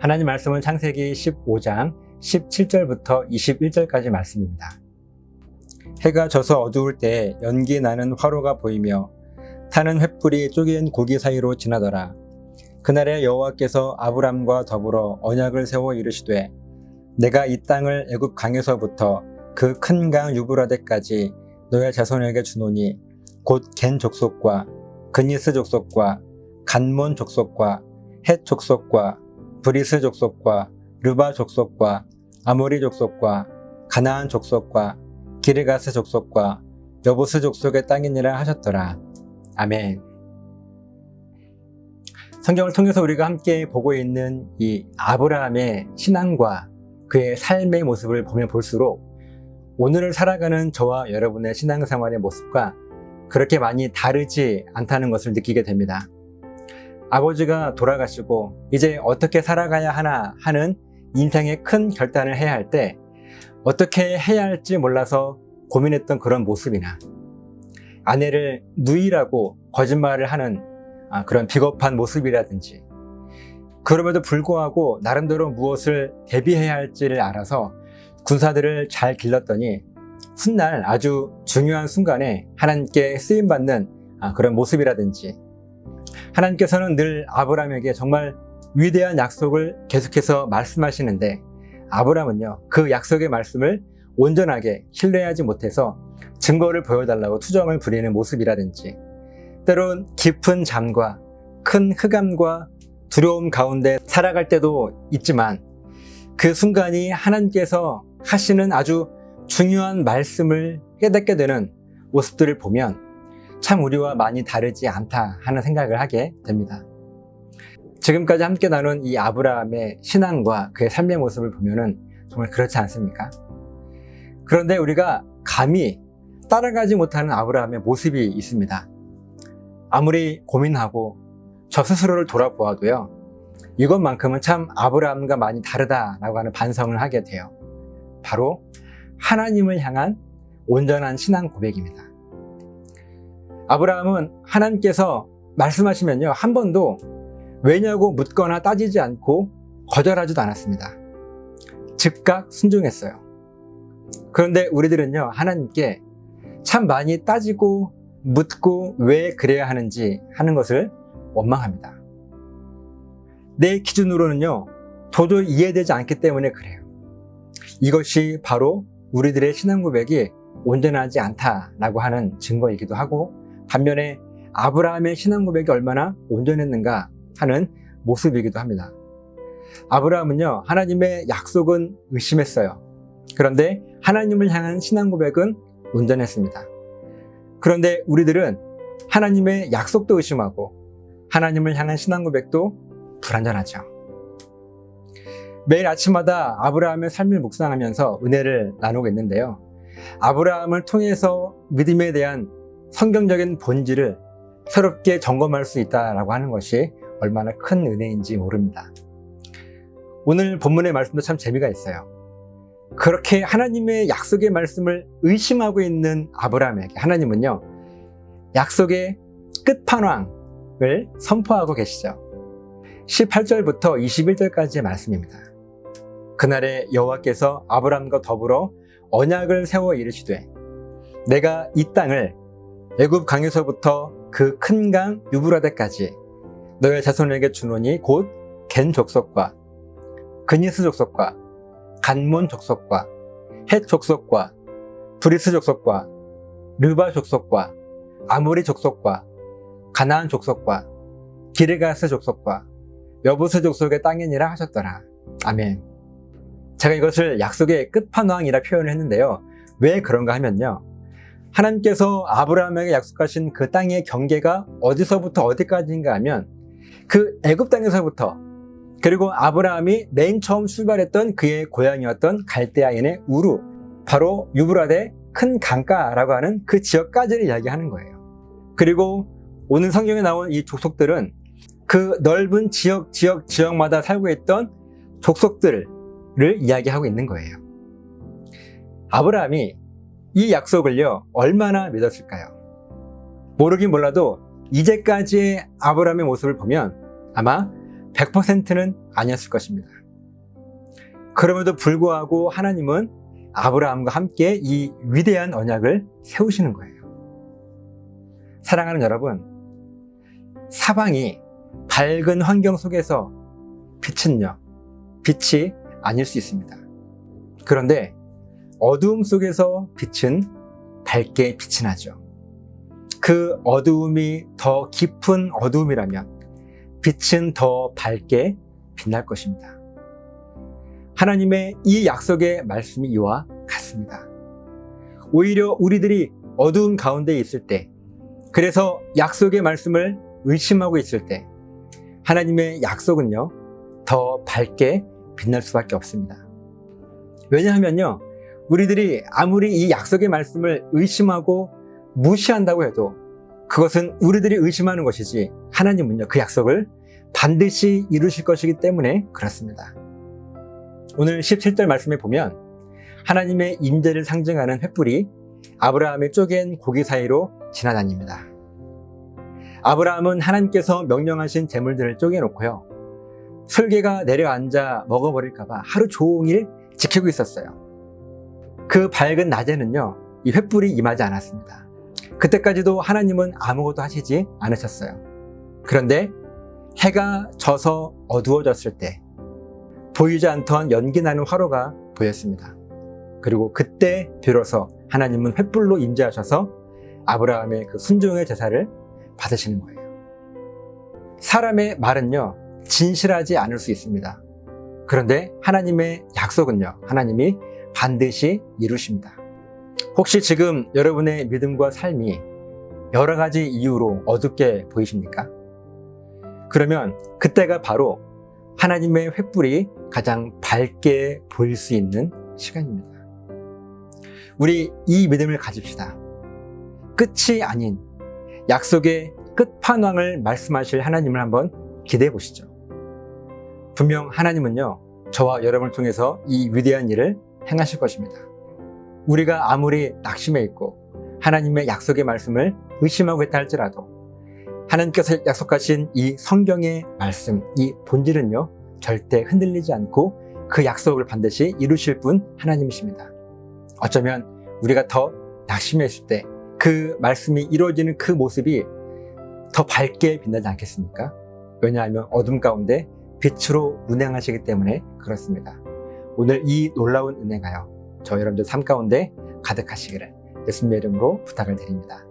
하나님 말씀은 창세기 15장 17절부터 21절까지 말씀입니다. 해가 져서 어두울 때 연기 나는 화로가 보이며 타는 횃불이 쪼개인 고기 사이로 지나더라. 그날에 여호와께서 아브람과 더불어 언약을 세워 이르시되 내가 이 땅을 애굽 강에서부터 그 큰 강 유브라데까지 너의 자손에게 주노니 곧 겐 족속과 그니스 족속과 간몬 족속과 헷 족속과 브리스 족속과 르바 족속과 아모리 족속과 가나안 족속과 기르가스 족속과 여부스 족속의 땅이니라 하셨더라. 아멘. 성경을 통해서 우리가 함께 보고 있는 이 아브라함의 신앙과 그의 삶의 모습을 보면 볼수록 오늘을 살아가는 저와 여러분의 신앙생활의 모습과 그렇게 많이 다르지 않다는 것을 느끼게 됩니다. 아버지가 돌아가시고 이제 어떻게 살아가야 하나 하는 인생의 큰 결단을 해야 할 때 어떻게 해야 할지 몰라서 고민했던 그런 모습이나 아내를 누이라고 거짓말을 하는 그런 비겁한 모습이라든지 그럼에도 불구하고 나름대로 무엇을 대비해야 할지를 알아서 군사들을 잘 길렀더니 훗날 아주 중요한 순간에 하나님께 쓰임받는 그런 모습이라든지 하나님께서는 늘 아브라함에게 정말 위대한 약속을 계속해서 말씀하시는데 아브라함은요 그 약속의 말씀을 온전하게 신뢰하지 못해서 증거를 보여달라고 투정을 부리는 모습이라든지 때론 깊은 잠과 큰 흑암과 두려움 가운데 살아갈 때도 있지만 그 순간이 하나님께서 하시는 아주 중요한 말씀을 깨닫게 되는 모습들을 보면 참 우리와 많이 다르지 않다 하는 생각을 하게 됩니다. 지금까지 함께 나눈 이 아브라함의 신앙과 그의 삶의 모습을 보면은 정말 그렇지 않습니까? 그런데 우리가 감히 따라가지 못하는 아브라함의 모습이 있습니다. 아무리 고민하고 저 스스로를 돌아보아도요 이것만큼은 참 아브라함과 많이 다르다라고 하는 반성을 하게 돼요. 바로 하나님을 향한 온전한 신앙 고백입니다. 아브라함은 하나님께서 말씀하시면요 한 번도 왜냐고 묻거나 따지지 않고 거절하지도 않았습니다. 즉각 순종했어요. 그런데 우리들은요 하나님께 참 많이 따지고 묻고 왜 그래야 하는지 하는 것을 원망합니다. 내 기준으로는요 도저히 이해되지 않기 때문에 그래요. 이것이 바로 우리들의 신앙 고백이 온전하지 않다라고 하는 증거이기도 하고 반면에 아브라함의 신앙 고백이 얼마나 온전했는가 하는 모습이기도 합니다. 아브라함은요 하나님의 약속은 의심했어요. 그런데 하나님을 향한 신앙 고백은 온전했습니다. 그런데 우리들은 하나님의 약속도 의심하고 하나님을 향한 신앙 고백도 불완전하죠. 매일 아침마다 아브라함의 삶을 묵상하면서 은혜를 나누고 있는데요. 아브라함을 통해서 믿음에 대한 성경적인 본질을 새롭게 점검할 수 있다고 하는 것이 얼마나 큰 은혜인지 모릅니다. 오늘 본문의 말씀도 참 재미가 있어요. 그렇게 하나님의 약속의 말씀을 의심하고 있는 아브라함에게 하나님은요 약속의 끝판왕을 선포하고 계시죠. 18절부터 21절까지의 말씀입니다. 그날에 여호와께서 아브람과 더불어 언약을 세워 이르시되 내가 이 땅을 애굽 강에서부터 그 큰 강 유브라데까지 너의 자손에게 주노니 곧 겐 족속과 그니스 족속과 간몬 족속과 헷 족속과 브리스 족속과 르바 족속과 아모리 족속과 가나안 족속과 기르가스 족속과 여부스 족속의 땅이니라 하셨더라. 아멘. 제가 이것을 약속의 끝판왕이라 표현을 했는데요. 왜 그런가 하면요. 하나님께서 아브라함에게 약속하신 그 땅의 경계가 어디서부터 어디까지인가 하면 그 애굽 땅에서부터 그리고 아브라함이 맨 처음 출발했던 그의 고향이었던 갈대아인의 우루 바로 유브라데 큰 강가라고 하는 그 지역까지를 이야기하는 거예요. 그리고 오늘 성경에 나온 이 족속들은 그 넓은 지역마다 살고 있던 족속들을 이야기하고 있는 거예요. 아브라함이 이 약속을요 얼마나 믿었을까요? 모르긴 몰라도 이제까지의 아브라함의 모습을 보면 아마 100%는 아니었을 것입니다. 그럼에도 불구하고 하나님은 아브라함과 함께 이 위대한 언약을 세우시는 거예요. 사랑하는 여러분, 사방이 밝은 환경 속에서 빛은요, 빛이 아닐 수 있습니다. 그런데 어두움 속에서 빛은 밝게 빛이 나죠. 그 어두움이 더 깊은 어두움이라면 빛은 더 밝게 빛날 것입니다. 하나님의 이 약속의 말씀이 이와 같습니다. 오히려 우리들이 어두운 가운데 있을 때, 그래서 약속의 말씀을 의심하고 있을 때 하나님의 약속은요, 더 밝게 빛날 수밖에 없습니다. 왜냐하면요, 우리들이 아무리 이 약속의 말씀을 의심하고 무시한다고 해도 그것은 우리들이 의심하는 것이지 하나님은요, 그 약속을 반드시 이루실 것이기 때문에 그렇습니다. 오늘 17절 말씀에 보면 하나님의 임재를 상징하는 횃불이 아브라함의 쪼갠 고기 사이로 지나다닙니다. 아브라함은 하나님께서 명령하신 제물들을 쪼개놓고요, 설계가 내려앉아 먹어버릴까봐 하루 종일 지키고 있었어요. 그 밝은 낮에는요, 이 횃불이 임하지 않았습니다. 그때까지도 하나님은 아무것도 하시지 않으셨어요. 그런데 해가 져서 어두워졌을 때 보이지 않던 연기 나는 화로가 보였습니다. 그리고 그때 비로소 하나님은 횃불로 임재하셔서 아브라함의 그 순종의 제사를 받으시는 거예요. 사람의 말은요, 진실하지 않을 수 있습니다. 그런데 하나님의 약속은요, 하나님이 반드시 이루십니다. 혹시 지금 여러분의 믿음과 삶이 여러 가지 이유로 어둡게 보이십니까? 그러면 그때가 바로 하나님의 횃불이 가장 밝게 보일 수 있는 시간입니다. 우리 이 믿음을 가집시다. 끝이 아닌 약속의 끝판왕을 말씀하실 하나님을 한번 기대해 보시죠. 분명 하나님은요, 저와 여러분을 통해서 이 위대한 일을 행하실 것입니다. 우리가 아무리 낙심해 있고 하나님의 약속의 말씀을 의심하고 있다 할지라도 하나님께서 약속하신 이 성경의 말씀, 이 본질은요, 절대 흔들리지 않고 그 약속을 반드시 이루실 분 하나님이십니다. 어쩌면 우리가 더 낙심해 있을 때 그 말씀이 이루어지는 그 모습이 더 밝게 빛나지 않겠습니까? 왜냐하면 어둠 가운데 빛으로 운행하시기 때문에 그렇습니다. 오늘 이 놀라운 은혜가요, 저 여러분들 삶 가운데 가득하시기를 예수님의 이름으로 부탁을 드립니다.